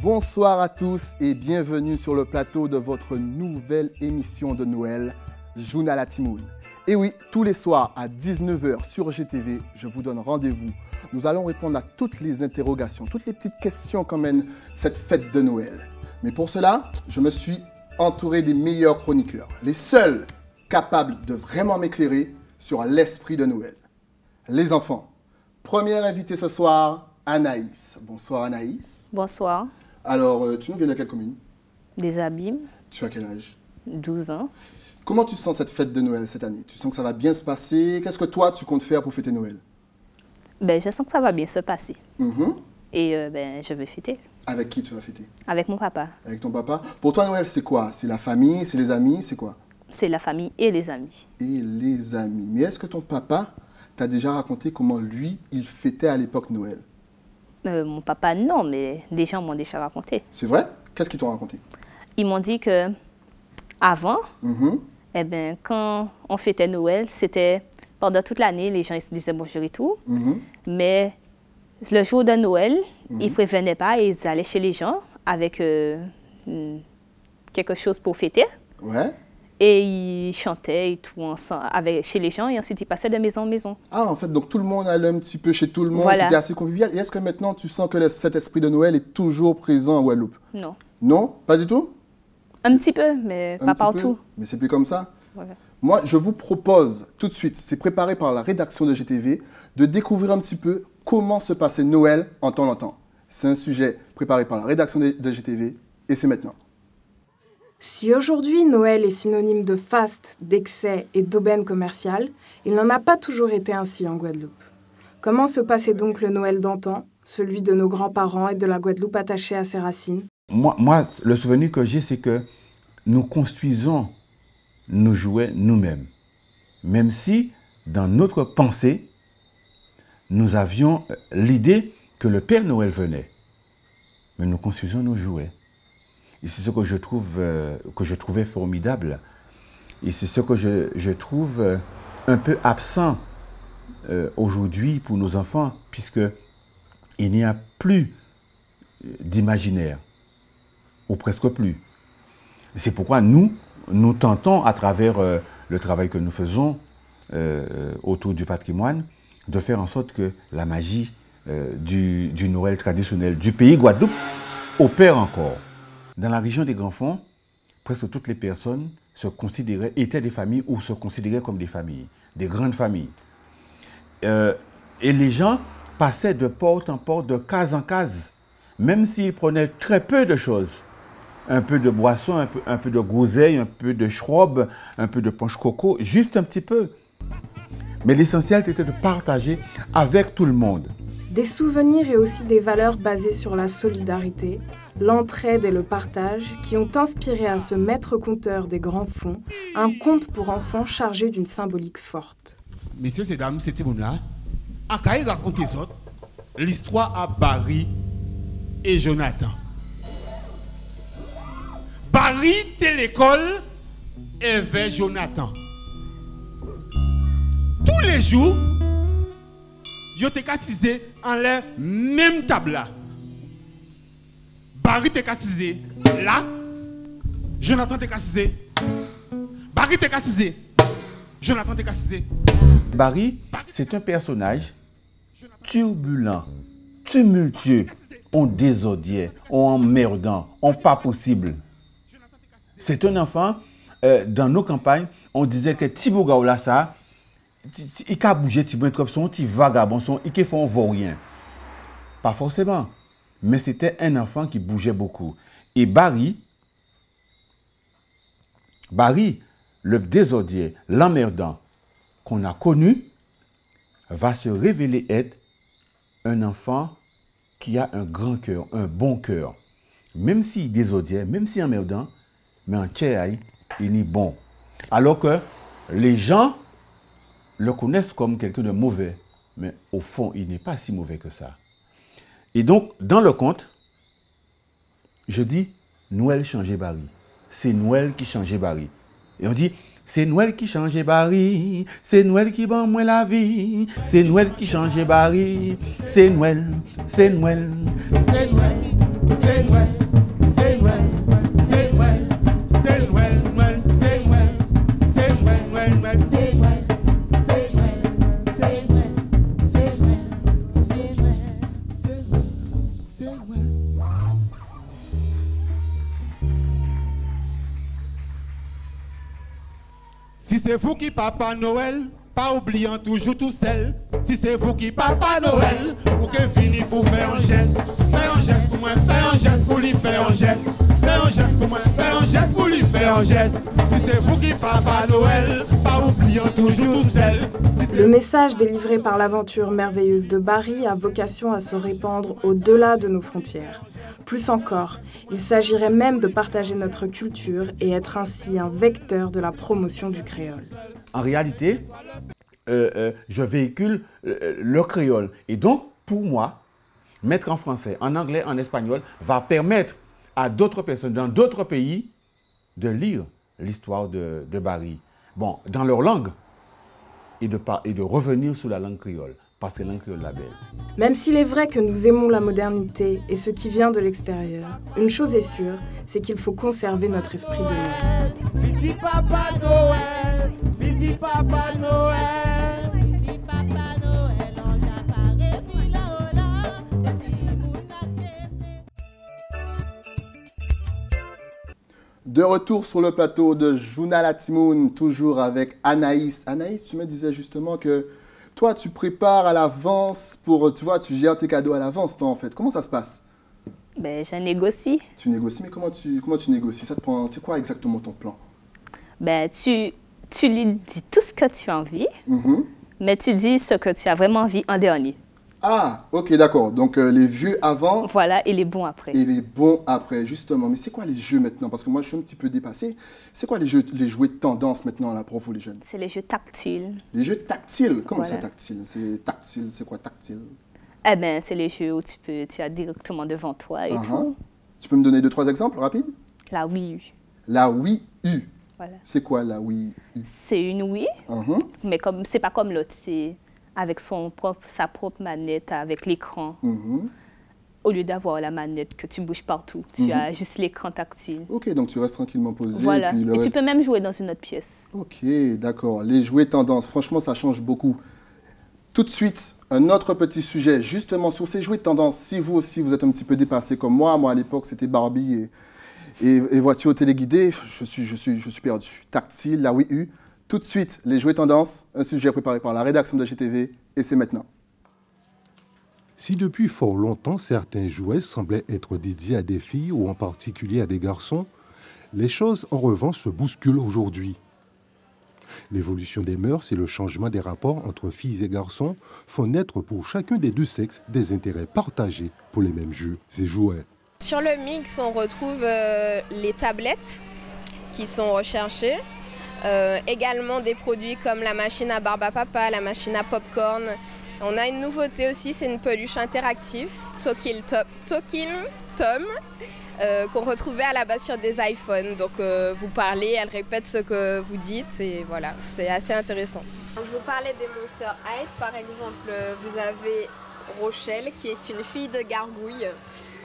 Bonsoir à tous et bienvenue sur le plateau de votre nouvelle émission de Noël, Jouna la Timoun. Et oui, tous les soirs à 19 h sur GTV, je vous donne rendez-vous. Nous allons répondre à toutes les interrogations, toutes les petites questions qu'emmène cette fête de Noël. Mais pour cela, je me suis entouré des meilleurs chroniqueurs, les seuls capables de vraiment m'éclairer sur l'esprit de Noël. Les enfants, première invitée ce soir, Anaïs. Bonsoir Anaïs. Bonsoir. Alors, tu nous viens de quelle commune? Des Abîmes. Tu as quel âge? 12 ans. Comment tu sens cette fête de Noël cette année? Tu sens que ça va bien se passer? Qu'est-ce que toi, tu comptes faire pour fêter Noël? Je sens que ça va bien se passer. Mm-hmm. Et je vais fêter. Avec qui tu vas fêter? Avec mon papa. Avec ton papa? Pour toi, Noël, c'est quoi? C'est la famille? C'est les amis? C'est quoi? C'est la famille et les amis. Et les amis. Mais est-ce que ton papa t'a déjà raconté comment lui, il fêtait à l'époque Noël? Mon papa, non, mais des gens m'ont déjà raconté. C'est vrai? Qu'est-ce qu'ils t'ont raconté? Ils m'ont dit que avant, Mm-hmm. quand on fêtait Noël, c'était pendant toute l'année, les gens ils se disaient bonjour et tout. Mm-hmm. Mais le jour de Noël, ils ne prévenaient pas et ils allaient chez les gens avec quelque chose pour fêter. Ouais. Et ils chantaient et tout ensemble chez les gens et ensuite ils passaient de maison en maison. Ah, en fait, donc tout le monde allait un petit peu chez tout le monde, Voilà. C'était assez convivial. Et est-ce que maintenant tu sens que cet esprit de Noël est toujours présent en Guadeloupe? Non. Non? Pas du tout? Un petit peu, mais Un pas petit partout. peu? Mais c'est plus comme ça? Voilà. Moi, je vous propose tout de suite, c'est préparé par la rédaction de GTV, de découvrir un petit peu comment se passait Noël en temps en temps. C'est un sujet préparé par la rédaction de GTV et c'est maintenant. Si aujourd'hui Noël est synonyme de faste, d'excès et d'aubaine commerciale, il n'en a pas toujours été ainsi en Guadeloupe. Comment se passait donc le Noël d'antan, celui de nos grands-parents et de la Guadeloupe attachée à ses racines? Moi, le souvenir que j'ai, c'est que nous construisons nos jouets nous-mêmes. Même si, dans notre pensée, nous avions l'idée que le Père Noël venait. Mais nous construisons nos jouets. Et c'est ce que je trouvais formidable. Et c'est ce que je trouve un peu absent aujourd'hui pour nos enfants, puisqu'il n'y a plus d'imaginaire, ou presque plus. C'est pourquoi nous tentons, à travers le travail que nous faisons autour du patrimoine, de faire en sorte que la magie du Noël traditionnel du pays Guadeloupe opère encore. Dans la région des Grands Fonds, presque toutes les personnes étaient des familles ou se considéraient comme des familles, des grandes familles. Et les gens passaient de porte en porte, de case en case, même s'ils prenaient très peu de choses. Un peu de boisson, un peu de groseille, un peu de schrob, un peu de punch coco, juste un petit peu. Mais l'essentiel était de partager avec tout le monde. Des souvenirs et aussi des valeurs basées sur la solidarité, l'entraide et le partage qui ont inspiré à ce maître conteur des grands fonds un conte pour enfants chargé d'une symbolique forte. Messieurs et dames, c'était bon là. À Kaï raconte les autres l'histoire à Barry et Jonathan. Barry était l'école et vers Jonathan. Tous les jours, yo te cassisé en l'air même table là. Barry te cassisé là. Jonathan te cassisé. Barry te cassisé. Jonathan te cassisé. Barry, c'est un personnage turbulent, tumultueux, on désodieux, on emmerdant, on pas possible. C'est un enfant, dans nos campagnes, on disait que Thibaut Gaoula, ça, il a bougé, Thibaut comme son petit vagabond, il fait un vaurien. Pas forcément, mais c'était un enfant qui bougeait beaucoup. Et Barry, le désodieux, l'emmerdant qu'on a connu, va se révéler être un enfant qui a un grand cœur, un bon cœur. Même s'il est désodieux, même s'il est emmerdant, mais en tchéaï, il est bon. Alors que les gens le connaissent comme quelqu'un de mauvais. Mais au fond, il n'est pas si mauvais que ça. Et donc, dans le conte, je dis, Noël changeait Barry. C'est Noël qui changeait Barry. Et on dit, c'est Noël qui changeait Barry. C'est Noël qui bat moins la vie. C'est Noël qui changeait Barry. C'est Noël, c'est Noël. C'est Noël, c'est Noël, c'est Noël, c'est Noël, c'est Noël, Noël, c'est Noël, c'est Noël, Noël, Noël, c'est Noël, c'est Noël, c'est Noël, c'est Noël, c'est Noël, c'est Noël, c'est Noël. Si c'est vous qui Papa Noël, pas oubliant toujours tout seul. Si c'est vous qui Papa Noël, ou que fini pour faire un geste pour moi, faire un geste pour lui faire un geste, faire un geste pour moi, faire un geste pour lui faire un geste. Si c'est vous qui Papa Noël, pas oubliant toujours tout seul. Le message délivré par l'aventure merveilleuse de Barry a vocation à se répandre au-delà de nos frontières. Plus encore, il s'agirait même de partager notre culture et être ainsi un vecteur de la promotion du créole. En réalité, je véhicule le créole. Et donc, pour moi, mettre en français, en anglais, en espagnol, va permettre à d'autres personnes dans d'autres pays de lire l'histoire de Barry. Bon, dans leur langue, et de revenir sur la langue créole, parce que la langue créole est la belle. Même s'il est vrai que nous aimons la modernité et ce qui vient de l'extérieur, une chose est sûre, c'est qu'il faut conserver notre esprit de Noël. Petit Papa Noël, petit Papa Noël, petit Papa Noël, on j'apparaît là, petit De retour sur le plateau de Jouna la Timoun, toujours avec Anaïs. Anaïs, tu me disais justement que toi, tu prépares à l'avance pour, tu vois, tu gères tes cadeaux à l'avance, toi, en fait. Comment ça se passe? Ben, je négocie. Tu négocies, mais comment tu négocies? Ça te prend, c'est quoi exactement ton plan? Ben, tu lui dis tout ce que tu as envie, mais tu dis ce que tu as vraiment envie en dernier. Ah, ok, d'accord. Donc, les vieux avant. Voilà, et les bons après. Et les bons après, justement. Mais c'est quoi les jeux maintenant? Parce que moi, je suis un petit peu dépassé. C'est quoi les jouets de tendance maintenant, là, pour vous, les jeunes? C'est les jeux tactiles. Les jeux tactiles? Comment Voilà. ça, tactile? C'est tactile, c'est quoi tactile? Eh bien, c'est les jeux où tu as directement devant toi et tout. Tu peux me donner 2-3 exemples rapides? La Wii U. La Wii U. Voilà. C'est quoi la Wii U? C'est une Wii, mais c'est pas comme l'autre. C'est avec sa propre manette, avec l'écran. Au lieu d'avoir la manette que tu bouges partout, tu as juste l'écran tactile. Ok, donc tu restes tranquillement posé. Voilà. Et, puis tu peux même jouer dans une autre pièce. Ok, d'accord. Les jouets tendance, franchement, ça change beaucoup. Tout de suite, un autre petit sujet, justement sur ces jouets de tendance. Si vous aussi, vous êtes un petit peu dépassé comme moi à l'époque, c'était Barbie et voiture téléguidée, je suis perdu. Tactile, la Wii U. Tout de suite, les jouets tendance, un sujet préparé par la rédaction de GTV, et c'est maintenant. Si depuis fort longtemps, certains jouets semblaient être dédiés à des filles ou en particulier à des garçons, les choses en revanche se bousculent aujourd'hui. L'évolution des mœurs et le changement des rapports entre filles et garçons font naître pour chacun des deux sexes des intérêts partagés pour les mêmes jeux et jouets. Sur le mix, on retrouve les tablettes qui sont recherchées. Également des produits comme la machine à barbe à papa, la machine à popcorn. On a une nouveauté aussi, c'est une peluche interactive, Talking Tom, qu'on retrouvait à la base sur des iPhones. Donc vous parlez, elle répète ce que vous dites et voilà, c'est assez intéressant. Vous parlez des Monster High, par exemple, vous avez Rochelle qui est une fille de gargouille.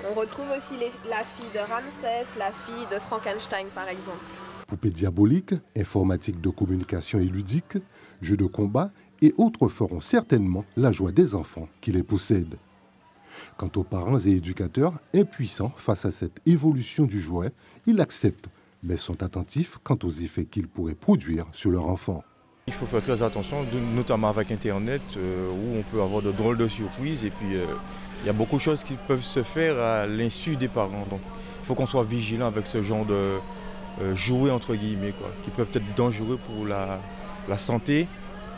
On retrouve aussi la fille de Ramsès, la fille de Frankenstein par exemple. Poupées diaboliques, informatique de communication et ludique, jeux de combat et autres feront certainement la joie des enfants qui les possèdent. Quant aux parents et éducateurs impuissants face à cette évolution du jouet, ils l'acceptent, mais sont attentifs quant aux effets qu'ils pourraient produire sur leur enfant. Il faut faire très attention, notamment avec Internet, où on peut avoir de drôles de surprises. Et puis, il y a beaucoup de choses qui peuvent se faire à l'insu des parents. Donc, il faut qu'on soit vigilant avec ce genre de jouets, entre guillemets, quoi, qui peuvent être dangereux pour la santé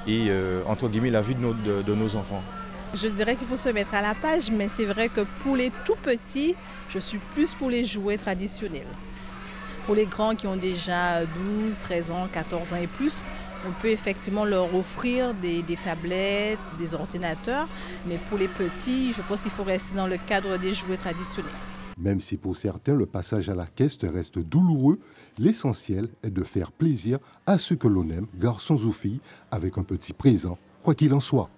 et, entre guillemets, la vie de nos enfants. Je dirais qu'il faut se mettre à la page, mais c'est vrai que pour les tout petits, je suis plus pour les jouets traditionnels. Pour les grands qui ont déjà 12, 13 ans, 14 ans et plus, on peut effectivement leur offrir des tablettes, des ordinateurs, mais pour les petits, je pense qu'il faut rester dans le cadre des jouets traditionnels. Même si pour certains le passage à la caisse reste douloureux, l'essentiel est de faire plaisir à ceux que l'on aime, garçons ou filles, avec un petit présent, quoi qu'il en soit.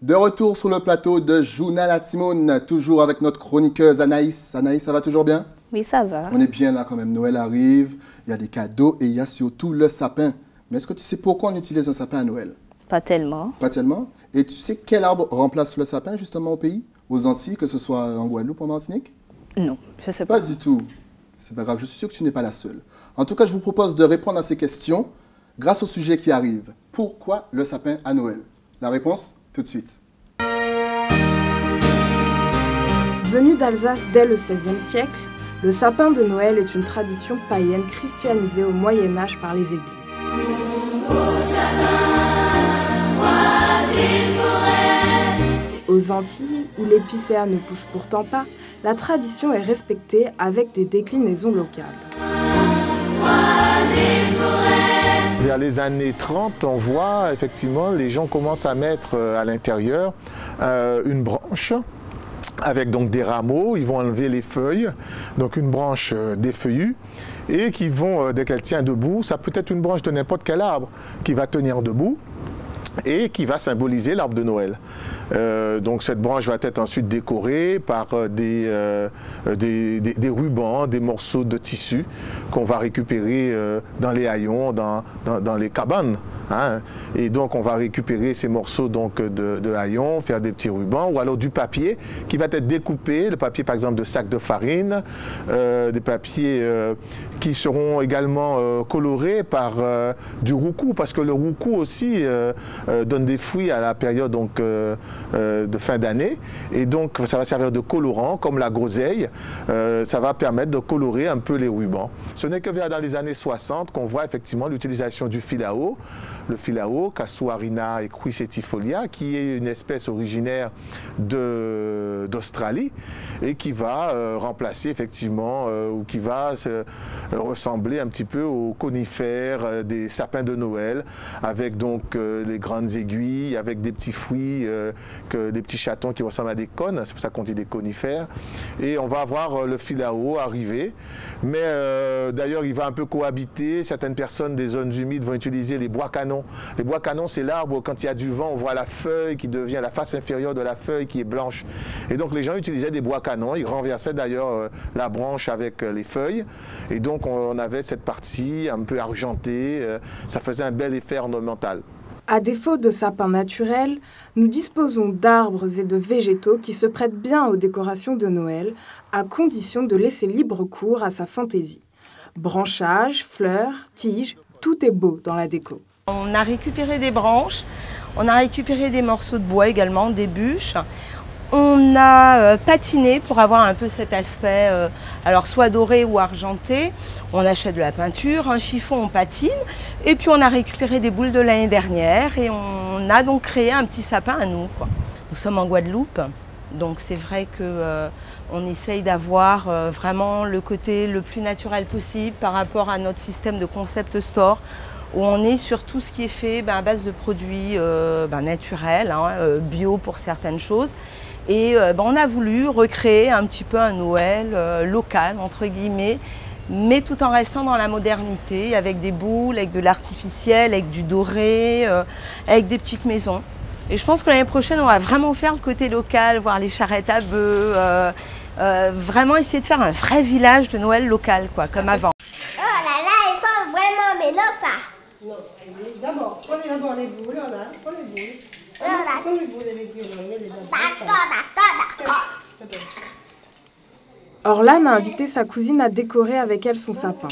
De retour sur le plateau de Journal à Timone, toujours avec notre chroniqueuse Anaïs. Anaïs, ça va toujours bien? Oui, ça va. On est bien là quand même. Noël arrive, il y a des cadeaux et il y a surtout le sapin. Mais est-ce que tu sais pourquoi on utilise un sapin à Noël? Pas tellement. Pas tellement. Et tu sais quel arbre remplace le sapin justement au pays? Aux Antilles, que ce soit en Guadeloupe ou en Martinique? Non, je ne sais pas. Pas du tout. C'est pas grave, je suis sûr que tu n'es pas la seule. En tout cas, je vous propose de répondre à ces questions grâce au sujet qui arrive. Pourquoi le sapin à Noël? La réponse, tout de suite. Venu d'Alsace dès le XVIe siècle, le sapin de Noël est une tradition païenne christianisée au Moyen-Âge par les églises. Aux Antilles, où l'épicéa ne pousse pourtant pas, la tradition est respectée avec des déclinaisons locales. Vers les années 30, on voit effectivement les gens commencent à mettre à l'intérieur une branche avec donc des rameaux, ils vont enlever les feuilles, donc une branche défeuillue, et qui vont, dès qu'elle tient debout, ça peut être une branche de n'importe quel arbre qui va tenir debout et qui va symboliser l'arbre de Noël. Donc cette branche va être ensuite décorée par des rubans, des morceaux de tissu qu'on va récupérer dans les haillons, dans les cabanes. Hein. Et donc on va récupérer ces morceaux donc, de haillons, faire des petits rubans, ou alors du papier qui va être découpé, le papier par exemple de sacs de farine, des papiers qui seront également colorés par du roucou, parce que le roucou aussi donne des fruits à la période donc, de fin d'année, et donc ça va servir de colorant comme la groseille, ça va permettre de colorer un peu les rubans. Ce n'est que dans les années 60 qu'on voit effectivement l'utilisation du fil à eau, le fil à eau, Casuarina equisetifolia, qui est une espèce originaire d'Australie et qui va remplacer effectivement, ou qui va ressembler un petit peu aux conifères des sapins de Noël, avec donc les grandes aiguilles, avec des petits fruits, des petits chatons qui ressemblent à des cônes, c'est pour ça qu'on dit des conifères. Et on va avoir le fil à eau arriver, mais d'ailleurs il va un peu cohabiter. Certaines personnes des zones humides vont utiliser les bois canons. Les bois canons, c'est l'arbre, quand il y a du vent, on voit la feuille qui devient, la face inférieure de la feuille qui est blanche. Et donc les gens utilisaient des bois canons, ils renversaient d'ailleurs la branche avec les feuilles. Et donc on avait cette partie un peu argentée, ça faisait un bel effet ornemental. À défaut de sapins naturels, nous disposons d'arbres et de végétaux qui se prêtent bien aux décorations de Noël, à condition de laisser libre cours à sa fantaisie. Branchages, fleurs, tiges, tout est beau dans la déco. On a récupéré des branches, on a récupéré des morceaux de bois également, des bûches. On a patiné pour avoir un peu cet aspect, alors soit doré ou argenté. On achète de la peinture, un chiffon, on patine. Et puis on a récupéré des boules de l'année dernière et on a donc créé un petit sapin à nous, quoi. Nous sommes en Guadeloupe, donc c'est vrai qu'on essaye d'avoir vraiment le côté le plus naturel possible par rapport à notre système de concept store, où on est sur tout ce qui est fait à base de produits naturels, bio pour certaines choses. Et on a voulu recréer un petit peu un Noël local, entre guillemets, mais tout en restant dans la modernité, avec des boules, avec de l'artificiel, avec du doré, avec des petites maisons. Et je pense que l'année prochaine, on va vraiment faire le côté local, voir les charrettes à bœufs, vraiment essayer de faire un vrai village de Noël local, quoi, comme avant. Oh là là, ils sont vraiment ménants, ça. Non, d'abord, prenez d'abord les boules, là, prenez les boules. Prenez les boules et les boules, D'accord. Orlan a invité sa cousine à décorer avec elle son sapin.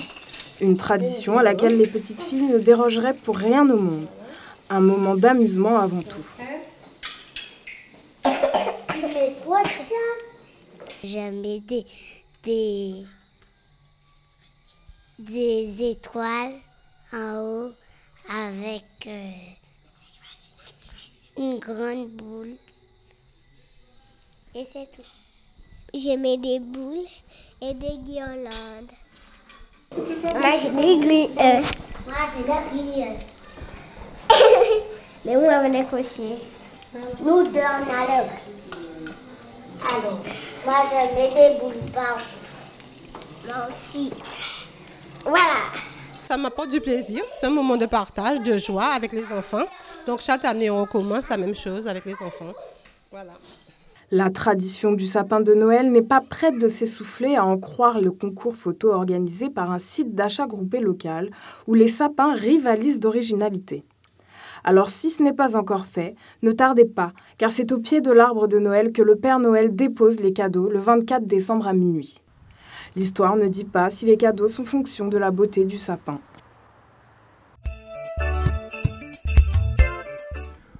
Une tradition à laquelle les petites filles ne dérogeraient pour rien au monde. Un moment d'amusement avant tout. Je mets des étoiles en haut avec une grande boule. Et c'est tout. Je mets des boules et des guirlandes. Moi, j'ai des grillades. Mais moi, on est couché. Nous deux, on a le gris. Alors, moi, je mets des boules partout. Moi aussi. Voilà. Ça m'apporte du plaisir, c'est un moment de partage, de joie avec les enfants. Donc chaque année, on recommence la même chose avec les enfants. Voilà. La tradition du sapin de Noël n'est pas prête de s'essouffler, à en croire le concours photo organisé par un site d'achat groupé local où les sapins rivalisent d'originalité. Alors si ce n'est pas encore fait, ne tardez pas, car c'est au pied de l'arbre de Noël que le Père Noël dépose les cadeaux le 24 décembre à minuit. L'histoire ne dit pas si les cadeaux sont fonction de la beauté du sapin.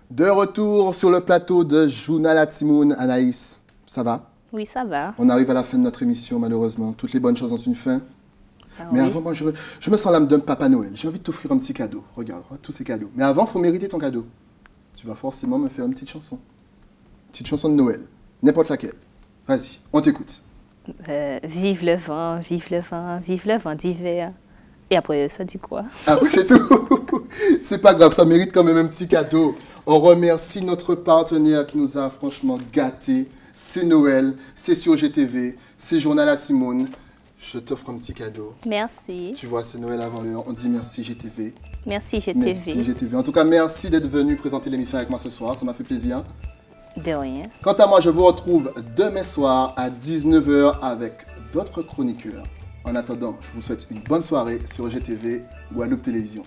De retour sur le plateau de Journal à Timoun. Anaïs, ça va? Oui, ça va. On arrive à la fin de notre émission, malheureusement. Toutes les bonnes choses ont une fin. Mais oui. avant, moi, je me sens l'âme d'un Papa Noël. J'ai envie de t'offrir un petit cadeau. Regarde, tous ces cadeaux. Mais avant, il faut mériter ton cadeau. Tu vas forcément me faire une petite chanson. Une petite chanson de Noël. N'importe laquelle. Vas-y, on t'écoute. Vive le vent, vive le vent, vive le vent d'hiver. Et après, ça dit quoi? Après, c'est tout. C'est pas grave, ça mérite quand même un petit cadeau. On remercie notre partenaire qui nous a franchement gâtés. C'est Noël, c'est sur GTV, c'est Journal à Timoun. Je t'offre un petit cadeau. Merci. Tu vois, c'est Noël avant l'heure. On dit merci GTV. Merci GTV. Merci GTV. En tout cas, merci d'être venu présenter l'émission avec moi ce soir. Ça m'a fait plaisir. De rien. Quant à moi, je vous retrouve demain soir à 19h avec d'autres chroniqueurs. En attendant, je vous souhaite une bonne soirée sur GTV Guadeloupe Télévision.